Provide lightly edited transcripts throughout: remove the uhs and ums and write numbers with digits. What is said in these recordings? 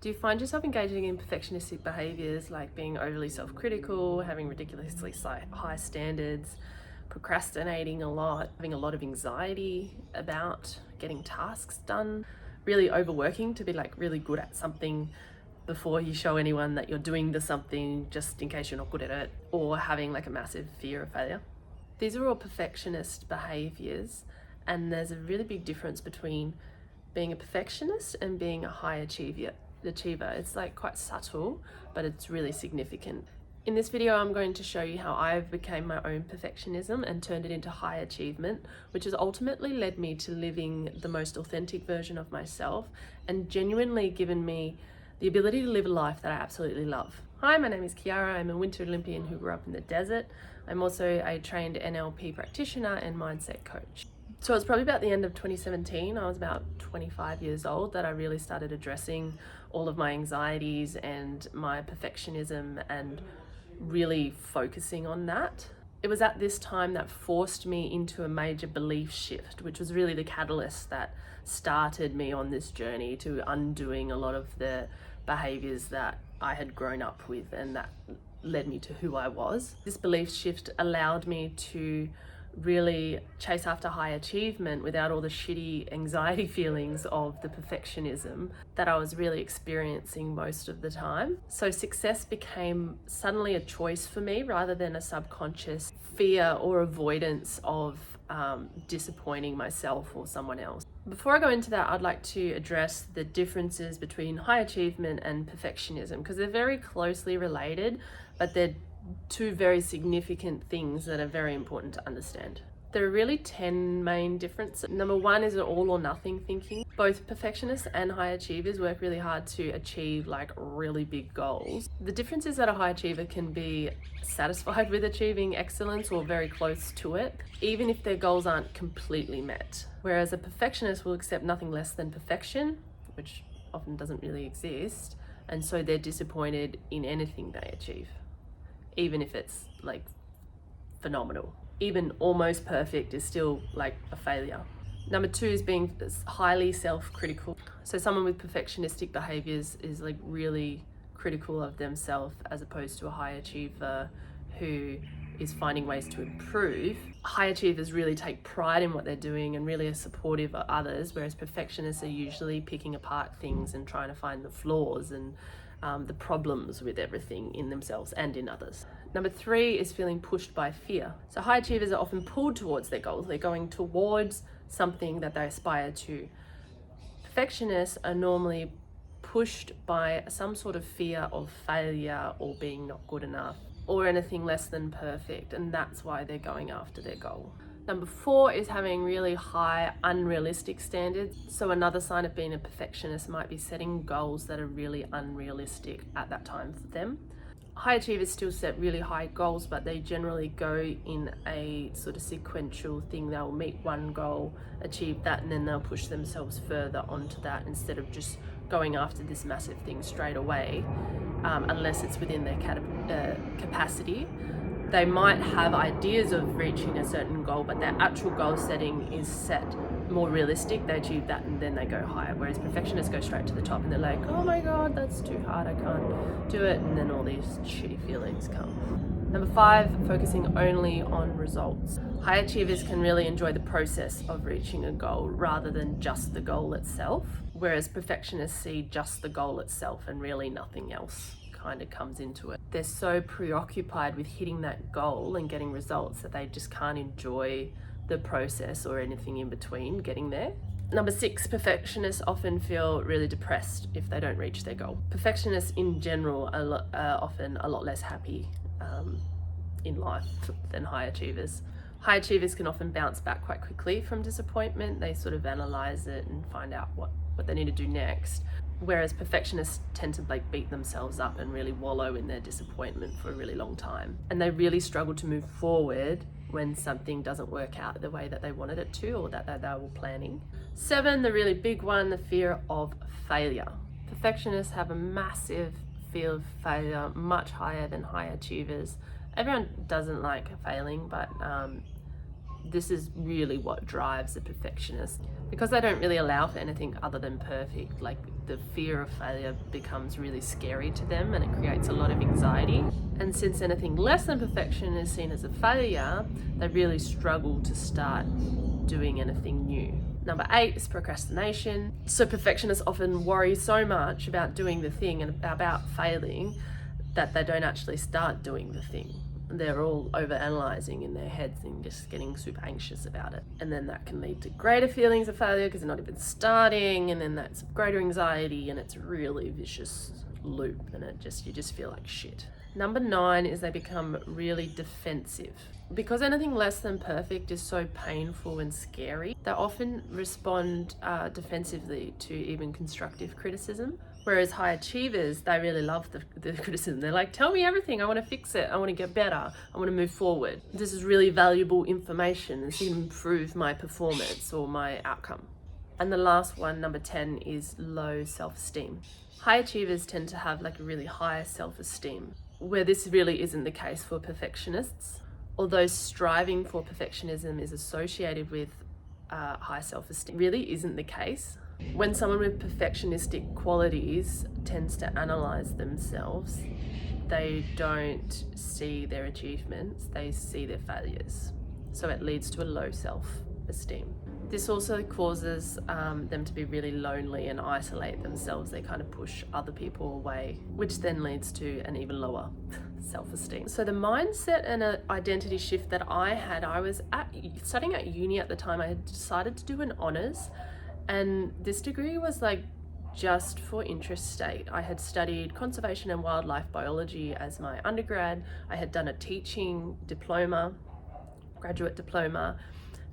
Do you find yourself engaging in perfectionistic behaviours like being overly self-critical, having ridiculously high standards, procrastinating a lot, having a lot of anxiety about getting tasks done, really overworking to be like really good at something before you show anyone that you're doing the something just in case you're not good at it, or having like a massive fear of failure? These are all perfectionist behaviours, and there's a really big difference between being a perfectionist and being a high achiever. It's like quite subtle, but it's really significant. In this video, I'm going to show you how I've become my own perfectionism and turned it into high achievement, which has ultimately led me to living the most authentic version of myself and genuinely given me the ability to live a life that I absolutely love. Hi, my name is Kiara. I'm a Winter Olympian who grew up in the desert. I'm also a trained NLP practitioner and mindset coach. So it was probably about the end of 2017, I was about 25 years old, that I really started addressing all of my anxieties and my perfectionism and really focusing on that. It was at this time that forced me into a major belief shift, which was really the catalyst that started me on this journey to undoing a lot of the behaviours that I had grown up with and that led me to who I was. This belief shift allowed me to really chase after high achievement without all the shitty anxiety feelings of the perfectionism that I was really experiencing most of the time. So success became suddenly a choice for me rather than a subconscious fear or avoidance of disappointing myself or someone else. Before I go into that, I'd like to address the differences between high achievement and perfectionism, because they're very closely related, but they're two very significant things that are very important to understand. There are really 10 main differences. Number one is an all or nothing thinking. Both perfectionists and high achievers work really hard to achieve like really big goals. The difference is that a high achiever can be satisfied with achieving excellence or very close to it, even if their goals aren't completely met. Whereas a perfectionist will accept nothing less than perfection, which often doesn't really exist, and so they're disappointed in anything they achieve, even if it's like phenomenal. Even almost perfect is still like a failure. Number two is being highly self-critical. So someone with perfectionistic behaviors is like really critical of themselves, as opposed to a high achiever who is finding ways to improve. High achievers really take pride in what they're doing and really are supportive of others, whereas perfectionists are usually picking apart things and trying to find the flaws and the problems with everything in themselves and in others. Number three is feeling pushed by fear. So high achievers are often pulled towards their goals. They're going towards something that they aspire to. Perfectionists are normally pushed by some sort of fear of failure or being not good enough or anything less than perfect, and that's why they're going after their goal. Number four is having really high unrealistic standards. So another sign of being a perfectionist might be setting goals that are really unrealistic at that time for them. High achievers still set really high goals, but they generally go in a sort of sequential thing. They'll meet one goal, achieve that, and then they'll push themselves further onto that instead of just going after this massive thing straight away, unless it's within their capacity. They might have ideas of reaching a certain goal, but their actual goal setting is set more realistic. They achieve that and then they go higher. Whereas perfectionists go straight to the top and they're like, oh my God, that's too hard, I can't do it. And then all these shitty feelings come. Number five, focusing only on results. High achievers can really enjoy the process of reaching a goal rather than just the goal itself. Whereas perfectionists see just the goal itself and really nothing else kind of comes into it. They're so preoccupied with hitting that goal and getting results that they just can't enjoy the process or anything in between getting there. Number six, perfectionists often feel really depressed if they don't reach their goal. Perfectionists in general are often a lot less happy in life than high achievers. High achievers can often bounce back quite quickly from disappointment. They sort of analyze it and find out what they need to do next. Whereas perfectionists tend to like beat themselves up and really wallow in their disappointment for a really long time. And they really struggle to move forward when something doesn't work out the way that they wanted it to or that they were planning. Seven, the really big one, the fear of failure. Perfectionists have a massive fear of failure, much higher than high achievers. Everyone doesn't like failing, but this is really what drives a perfectionist, because they don't really allow for anything other than perfect. Like the fear of failure becomes really scary to them, and it creates a lot of anxiety. And since anything less than perfection is seen as a failure, they really struggle to start doing anything new. Number 8 is procrastination. So perfectionists often worry so much about doing the thing and about failing that they don't actually start doing the thing. They're all over-analysing in their heads and just getting super anxious about it. And then that can lead to greater feelings of failure because they're not even starting, and then that's greater anxiety, and it's a really vicious loop, and you just feel like shit. Number 9 is they become really defensive. Because anything less than perfect is so painful and scary, they often respond defensively to even constructive criticism. Whereas high achievers, they really love the criticism. They're like, tell me everything, I want to fix it, I want to get better, I want to move forward. This is really valuable information, this can improve my performance or my outcome. And the last one, number 10, is low self-esteem. High achievers tend to have like a really high self-esteem, where this really isn't the case for perfectionists. Although striving for perfectionism is associated with high self-esteem, really isn't the case. When someone with perfectionistic qualities tends to analyze themselves, they don't see their achievements, they see their failures. So it leads to a low self-esteem. This also causes them to be really lonely and isolate themselves. They kind of push other people away, which then leads to an even lower self-esteem. So the mindset and identity shift that I had, I was studying at uni at the time. I had decided to do an honours, and this degree was like just for interest state. I had studied conservation and wildlife biology as my undergrad. I had done a teaching diploma, graduate diploma.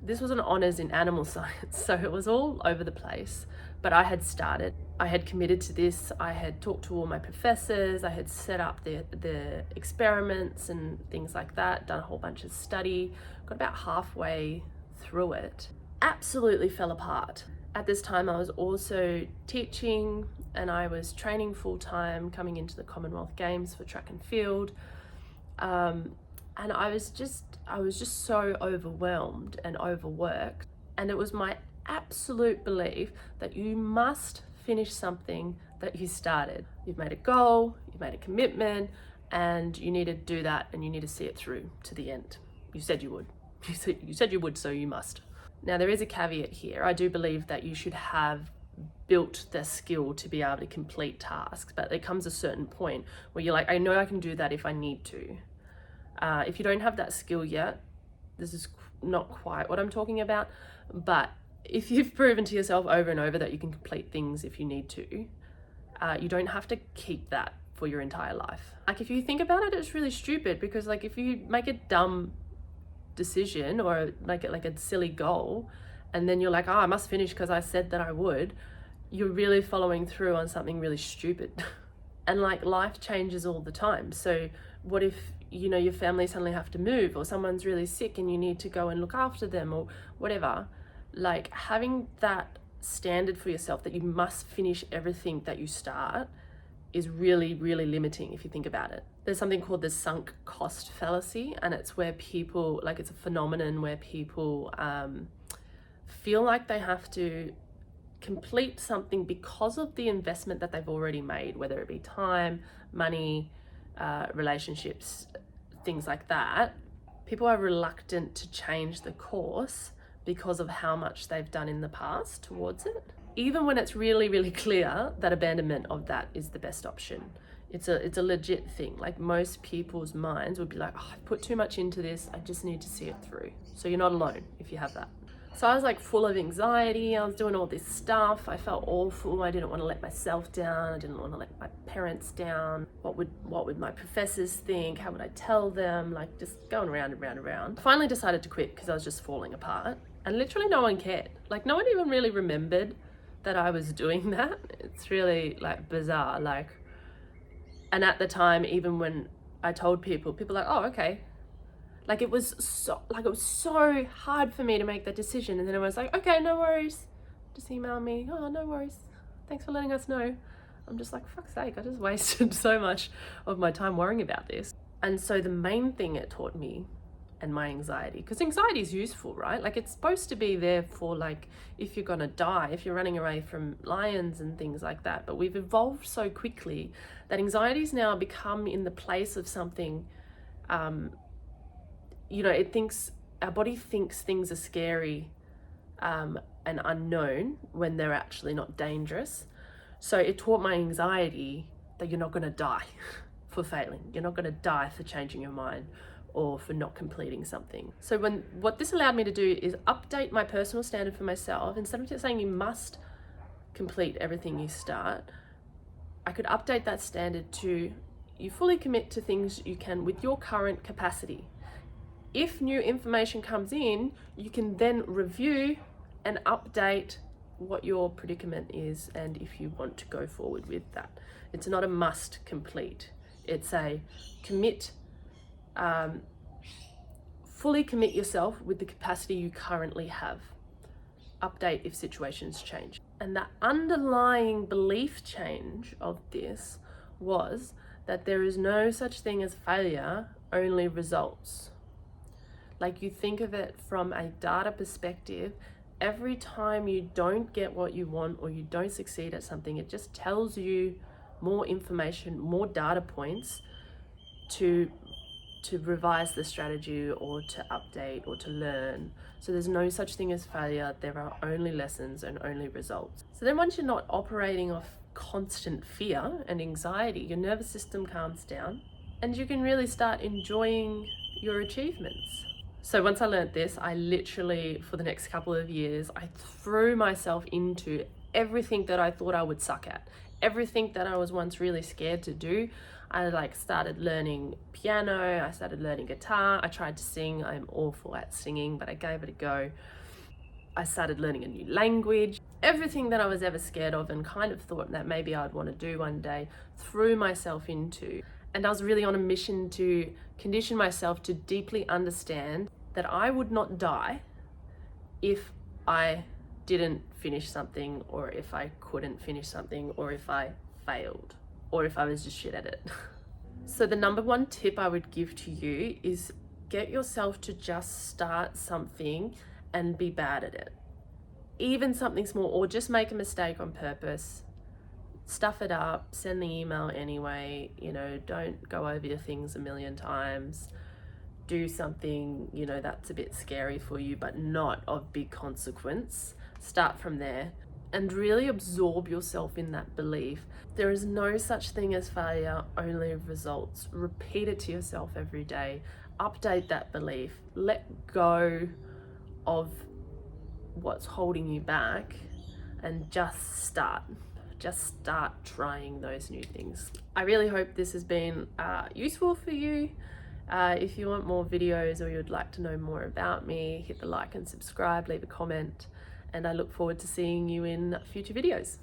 This was an honours in animal science, so it was all over the place. But I had started, I had committed to this, I had talked to all my professors, I had set up the experiments and things like that, done a whole bunch of study, got about halfway through it. Absolutely fell apart. At this time, I was also teaching and I was training full-time, coming into the Commonwealth Games for track and field. And I was just so overwhelmed and overworked. And it was my absolute belief that you must finish something that you started. You've made a goal, you've made a commitment, and you need to do that, and you need to see it through to the end. You said you would. You said you would, so you must. Now, there is a caveat here. I do believe that you should have built the skill to be able to complete tasks, but there comes a certain point where you're like, I know I can do that if I need to. If you don't have that skill yet, this is not quite what I'm talking about, but if you've proven to yourself over and over that you can complete things if you need to, you don't have to keep that for your entire life. Like, if you think about it, it's really stupid, because like if you make a dumb decision or make it like a silly goal and then you're like, I must finish because I said that I would, you're really following through on something really stupid. And like, life changes all the time. So what if, you know, your family suddenly have to move, or someone's really sick and you need to go and look after them, or whatever? Like, having that standard for yourself that you must finish everything that you start is really, really limiting if you think about it. There's something called the sunk cost fallacy, and it's where people, like, it's a phenomenon where people feel like they have to complete something because of the investment that they've already made, whether it be time, money, relationships, things like that. People are reluctant to change the course because of how much they've done in the past towards it, even when it's really, really clear that abandonment of that is the best option. It's a legit thing. Like, most people's minds would be like, oh, I've put too much into this, I just need to see it through. So you're not alone if you have that. So I was like full of anxiety, I was doing all this stuff, I felt awful, I didn't want to let myself down, I didn't want to let my parents down. What would my professors think? How would I tell them? Like, just going around and round and round. I finally decided to quit because I was just falling apart, and literally no one cared. Like, no one even really remembered that I was doing that. It's really like bizarre. Like, and at the time, even when I told people were like, oh, okay. Like, it was so hard for me to make that decision. And then I was like, okay, no worries. Just email me. Oh, no worries. Thanks for letting us know. I'm just like, fuck's sake, I just wasted so much of my time worrying about this. And so the main thing it taught me, and my anxiety. Because anxiety is useful, right? Like, it's supposed to be there for, like, if you're gonna die, if you're running away from lions and things like that. But we've evolved so quickly that anxiety's now become in the place of something, our body thinks things are scary and unknown when they're actually not dangerous. So it taught my anxiety that you're not gonna die for failing. You're not gonna die for changing your mind or for not completing something. So what this allowed me to do is update my personal standard for myself. Instead of just saying you must complete everything you start, I could update that standard to you fully commit to things you can with your current capacity. If new information comes in, you can then review and update what your predicament is and if you want to go forward with that. It's not a must complete. It's a commit, fully commit yourself with the capacity you currently have. Update if situations change. And the underlying belief change of this was that there is no such thing as failure, only results. Like, you think of it from a data perspective, every time you don't get what you want or you don't succeed at something, it just tells you more information, more data points to revise the strategy or to update or to learn. So there's no such thing as failure. There are only lessons and only results. So then once you're not operating off constant fear and anxiety, your nervous system calms down and you can really start enjoying your achievements. So once I learned this, I literally, for the next couple of years, I threw myself into everything that I thought I would suck at, everything that I was once really scared to do. I started learning piano, I started learning guitar, I tried to sing. I'm awful at singing, but I gave it a go. I started learning a new language. Everything that I was ever scared of and kind of thought that maybe I'd want to do one day, threw myself into. And I was really on a mission to condition myself to deeply understand that I would not die if I didn't finish something, or if I couldn't finish something, or if I failed, or if I was just shit at it. So the number one tip I would give to you is get yourself to just start something and be bad at it. Even something small, or just make a mistake on purpose. Stuff it up, send the email anyway, don't go over your things a million times. Do something, that's a bit scary for you, but not of big consequence. Start from there and really absorb yourself in that belief. There is no such thing as failure, only results. Repeat it to yourself every day. Update that belief. Let go of what's holding you back and just start trying those new things. I really hope this has been useful for you. If you want more videos or you'd like to know more about me, hit the like and subscribe, leave a comment, and I look forward to seeing you in future videos.